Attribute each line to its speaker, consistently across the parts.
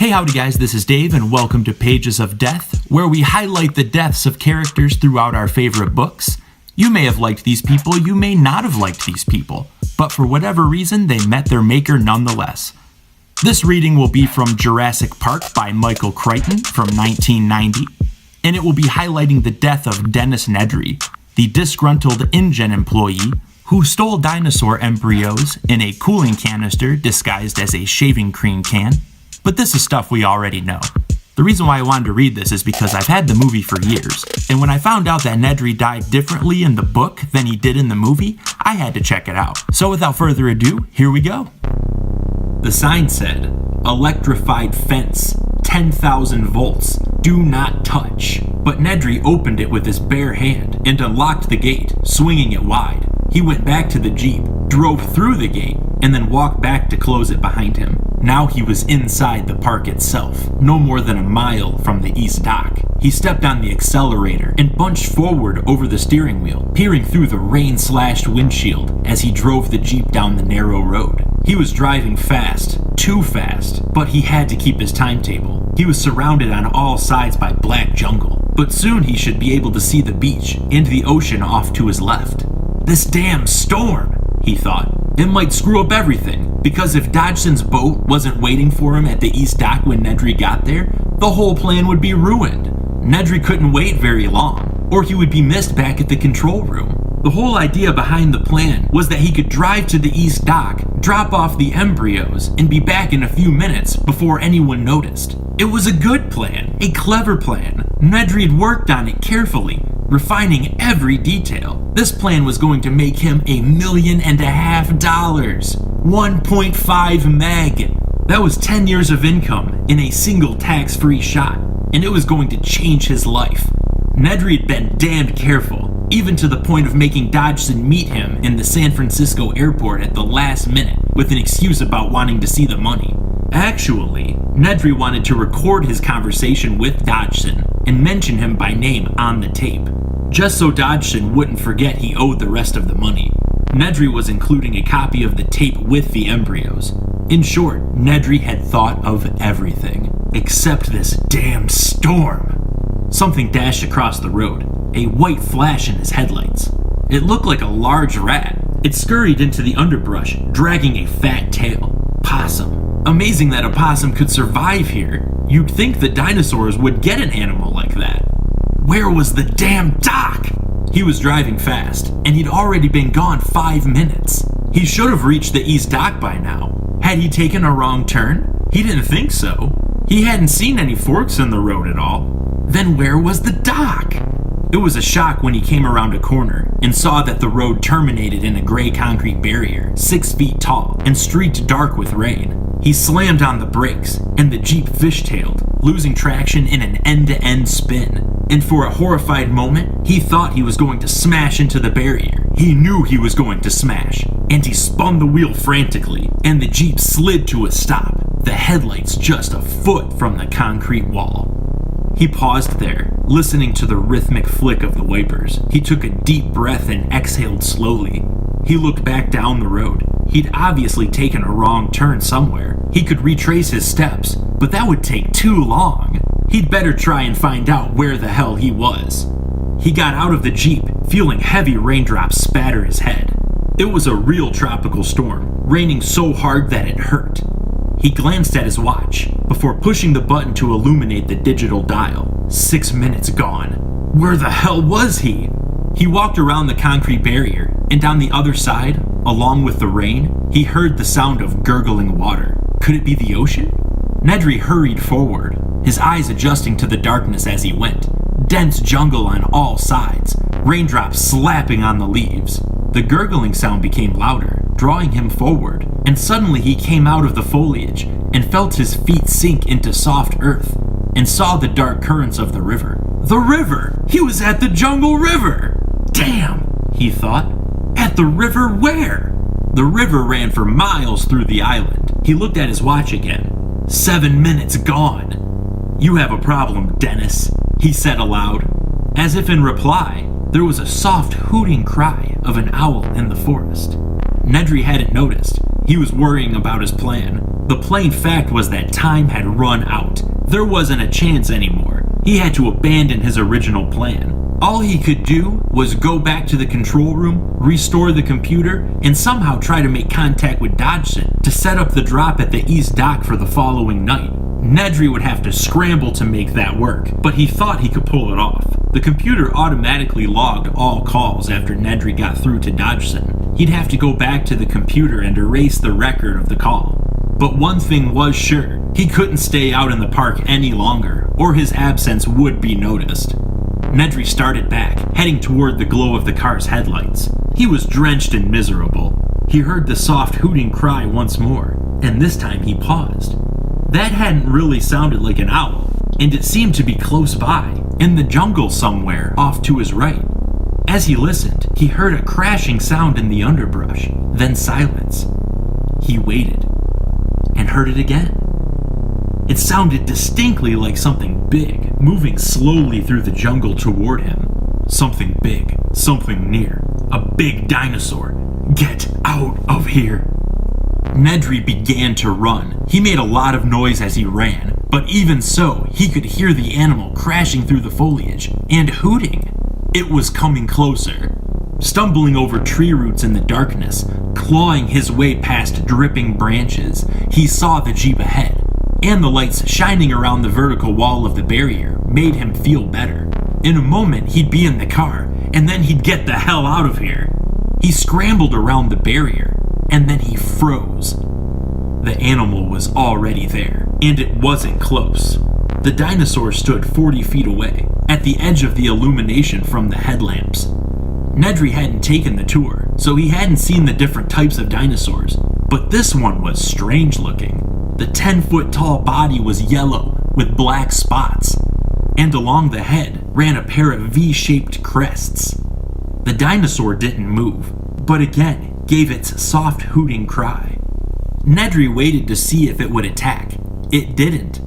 Speaker 1: Hey, howdy guys, this is Dave and welcome to Pages of Death, where we highlight the deaths of characters throughout our favorite books. You may have liked these people, you may not have liked these people, but for whatever reason, they met their maker nonetheless. This reading will be from Jurassic Park by Michael Crichton from 1990, and it will be highlighting the death of Dennis Nedry, the disgruntled InGen employee who stole dinosaur embryos in a cooling canister disguised as a shaving cream can. But this is stuff we already know. The reason why I wanted to read this is because I've had the movie for years, and when I found out that Nedry died differently in the book than he did in the movie, I had to check it out. So without further ado, here we go. The sign said, "Electrified fence, 10,000 volts, do not touch." But Nedry opened it with his bare hand and unlocked the gate, swinging it wide. He went back to the Jeep, drove through the gate, and then walked back to close it behind him. Now he was inside the park itself, no more than a mile from the east dock. He stepped on the accelerator and bunched forward over the steering wheel, peering through the rain-slashed windshield as he drove the Jeep down the narrow road. He was driving fast, too fast, but he had to keep his timetable. He was surrounded on all sides by black jungle, but soon he should be able to see the beach and the ocean off to his left. This damn storm, he thought. It might screw up everything, because if Dodgson's boat wasn't waiting for him at the east dock when Nedry got there, the whole plan would be ruined. Nedry couldn't wait very long, or he would be missed back at the control room. The whole idea behind the plan was that he could drive to the east dock, drop off the embryos, and be back in a few minutes before anyone noticed. It was a good plan, a clever plan. Nedry had worked on it carefully, refining every detail. This plan was going to make him $1.5 million. 1.5 meg. That was 10 years of income in a single tax-free shot, and it was going to change his life. Nedry had been damned careful, even to the point of making Dodgson meet him in the San Francisco airport at the last minute with an excuse about wanting to see the money. Actually, Nedry wanted to record his conversation with Dodgson and mention him by name on the tape, just so Dodgson wouldn't forget he owed the rest of the money. Nedry was including a copy of the tape with the embryos. In short, Nedry had thought of everything, except this damn storm. Something dashed across the road, a white flash in his headlights. It looked like a large rat. It scurried into the underbrush, dragging a fat tail. Possum. Amazing that a possum could survive here. You'd think the dinosaurs would get an animal like that. Where was the damn dock? He was driving fast, and he'd already been gone 5 minutes. He should have reached the east dock by now. Had he taken a wrong turn? He didn't think so. He hadn't seen any forks in the road at all. Then where was the dock? It was a shock when he came around a corner and saw that the road terminated in a gray concrete barrier, 6 feet tall and streaked dark with rain. He slammed on the brakes, and the Jeep fishtailed, losing traction in an end-to-end spin. And for a horrified moment, he thought he was going to smash into the barrier. He knew he was going to smash, and he spun the wheel frantically, and the Jeep slid to a stop, the headlights just a foot from the concrete wall. He paused there, listening to the rhythmic flick of the wipers. He took a deep breath and exhaled slowly. He looked back down the road. He'd obviously taken a wrong turn somewhere. He could retrace his steps, but that would take too long. He'd better try and find out where the hell he was. He got out of the Jeep, feeling heavy raindrops spatter his head. It was a real tropical storm, raining so hard that it hurt. He glanced at his watch before pushing the button to illuminate the digital dial. 6 minutes gone. Where the hell was he? He walked around the concrete barrier, and on the other side, along with the rain, he heard the sound of gurgling water. Could it be the ocean? Nedry hurried forward, his eyes adjusting to the darkness as he went. Dense jungle on all sides, raindrops slapping on the leaves. The gurgling sound became louder, drawing him forward, and suddenly he came out of the foliage and felt his feet sink into soft earth and saw the dark currents of the river. The river! He was at the jungle river! Damn, he thought. At the river where? The river ran for miles through the island. He looked at his watch again. 7 minutes gone. "You have a problem, Dennis," he said aloud. As if in reply, there was a soft hooting cry of an owl in the forest. Nedry hadn't noticed. He was worrying about his plan. The The plain fact was that time had run out. There wasn't a chance anymore. He had to abandon his original plan. All he could do was go back to the control room, restore the computer, and somehow try to make contact with Dodgson to set up the drop at the East Dock for the following night. Nedry would have to scramble to make that work, but he thought he could pull it off. The computer automatically logged all calls after Nedry got through to Dodgson. He'd have to go back to the computer and erase the record of the call. But one thing was sure, he couldn't stay out in the park any longer, or his absence would be noticed. Nedry started back, heading toward the glow of the car's headlights. He was drenched and miserable. He heard the soft hooting cry once more, and this time he paused. That hadn't really sounded like an owl, and it seemed to be close by, in the jungle somewhere off to his right. As he listened, he heard a crashing sound in the underbrush, then silence. He waited, and heard it again. It sounded distinctly like something big, moving slowly through the jungle toward him. Something big, something near. A big dinosaur. Get out of here. Nedry began to run. He made a lot of noise as he ran, but even so, he could hear the animal crashing through the foliage and hooting. It was coming closer. Stumbling over tree roots in the darkness, clawing his way past dripping branches, he saw the Jeep ahead, and the lights shining around the vertical wall of the barrier made him feel better. In a moment, he'd be in the car, and then he'd get the hell out of here. He scrambled around the barrier, and then he froze. The animal was already there, and it wasn't close. The dinosaur stood 40 feet away, at the edge of the illumination from the headlamps. Nedry hadn't taken the tour, so he hadn't seen the different types of dinosaurs, but this one was strange looking. The 10-foot tall body was yellow with black spots, and along the head ran a pair of V-shaped crests. The dinosaur didn't move, but again gave its soft hooting cry. Nedry waited to see if it would attack. It didn't.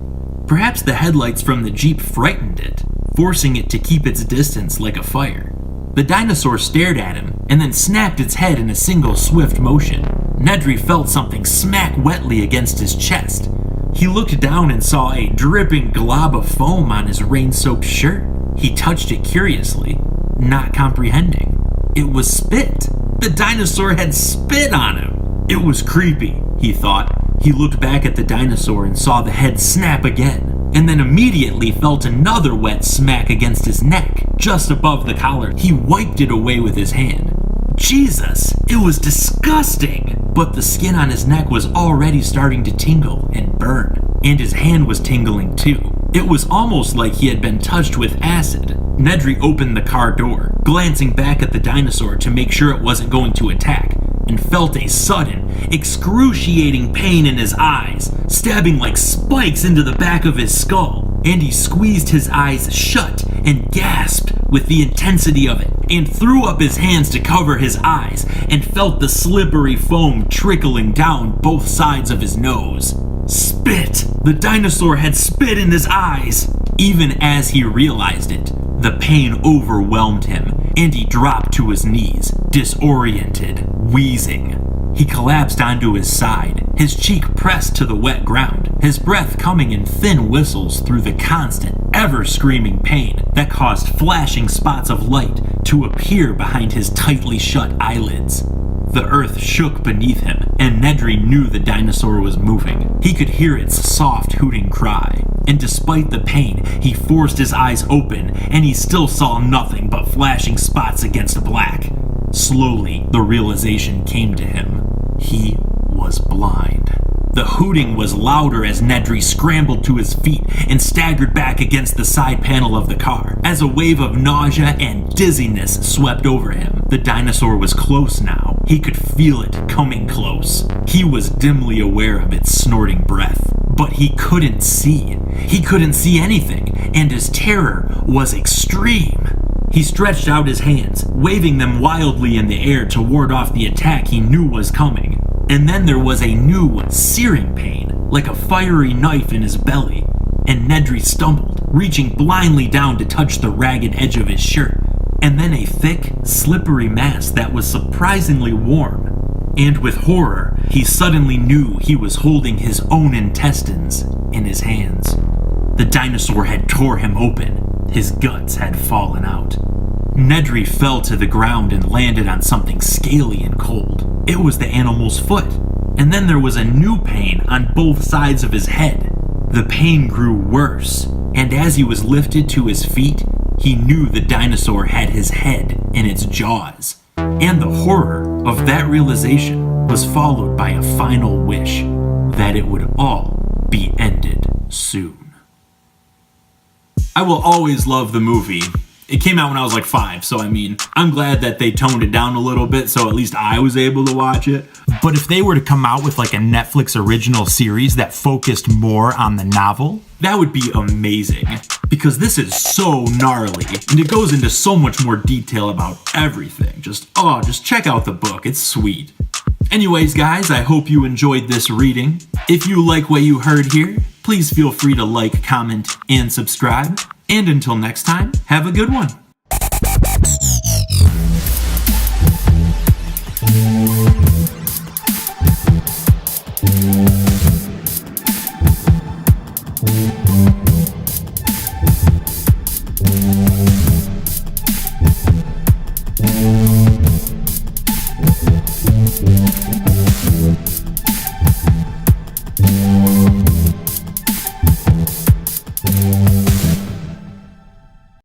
Speaker 1: Perhaps the headlights from the Jeep frightened it, forcing it to keep its distance like a fire. The dinosaur stared at him and then snapped its head in a single swift motion. Nedry felt something smack wetly against his chest. He looked down and saw a dripping glob of foam on his rain-soaked shirt. He touched it curiously, not comprehending. It was spit. The dinosaur had spit on him. It was creepy, he thought. He looked back at the dinosaur and saw the head snap again, and then immediately felt another wet smack against his neck, just above the collar. He wiped it away with his hand. Jesus, it was disgusting! But the skin on his neck was already starting to tingle and burn, and his hand was tingling too. It was almost like he had been touched with acid. Nedry opened the car door, glancing back at the dinosaur to make sure it wasn't going to attack, and felt a sudden, excruciating pain in his eyes, stabbing like spikes into the back of his skull. And he squeezed his eyes shut and gasped with the intensity of it, and threw up his hands to cover his eyes, and felt the slippery foam trickling down both sides of his nose. Spit! The dinosaur had spit in his eyes! Even as he realized it, the pain overwhelmed him, and he dropped to his knees, disoriented, wheezing. He collapsed onto his side, his cheek pressed to the wet ground, his breath coming in thin whistles through the constant, ever-screaming pain that caused flashing spots of light to appear behind his tightly shut eyelids. The earth shook beneath him, and Nedry knew the dinosaur was moving. He could hear its soft hooting cry, and despite the pain, he forced his eyes open, and he still saw nothing but flashing spots against black. Slowly, the realization came to him. He was blind. The hooting was louder as Nedry scrambled to his feet and staggered back against the side panel of the car, as a wave of nausea and dizziness swept over him. The dinosaur was close now. He could feel it coming close. He was dimly aware of its snorting breath, but he couldn't see. He couldn't see anything, and his terror was extreme. He stretched out his hands, waving them wildly in the air to ward off the attack he knew was coming. And then there was a new, searing pain, like a fiery knife in his belly, and Nedry stumbled, reaching blindly down to touch the ragged edge of his shirt, and then a thick, slippery mass that was surprisingly warm. And with horror, he suddenly knew he was holding his own intestines in his hands. The dinosaur had tore him open. His guts had fallen out. Nedry fell to the ground and landed on something scaly and cold. It was the animal's foot. And then there was a new pain on both sides of his head. The pain grew worse, and as he was lifted to his feet, he knew the dinosaur had his head in its jaws. And the horror of that realization was followed by a final wish that it would all be ended soon. I will always love the movie. It came out when I was like 5, so I mean, I'm glad that they toned it down a little bit so at least I was able to watch it. But if they were to come out with like a Netflix original series that focused more on the novel, that would be amazing. Because this is so gnarly, and it goes into so much more detail about everything. Just check out the book, it's sweet. Anyways, guys, I hope you enjoyed this reading. If you like what you heard here, please feel free to like, comment, and subscribe. And until next time, have a good one.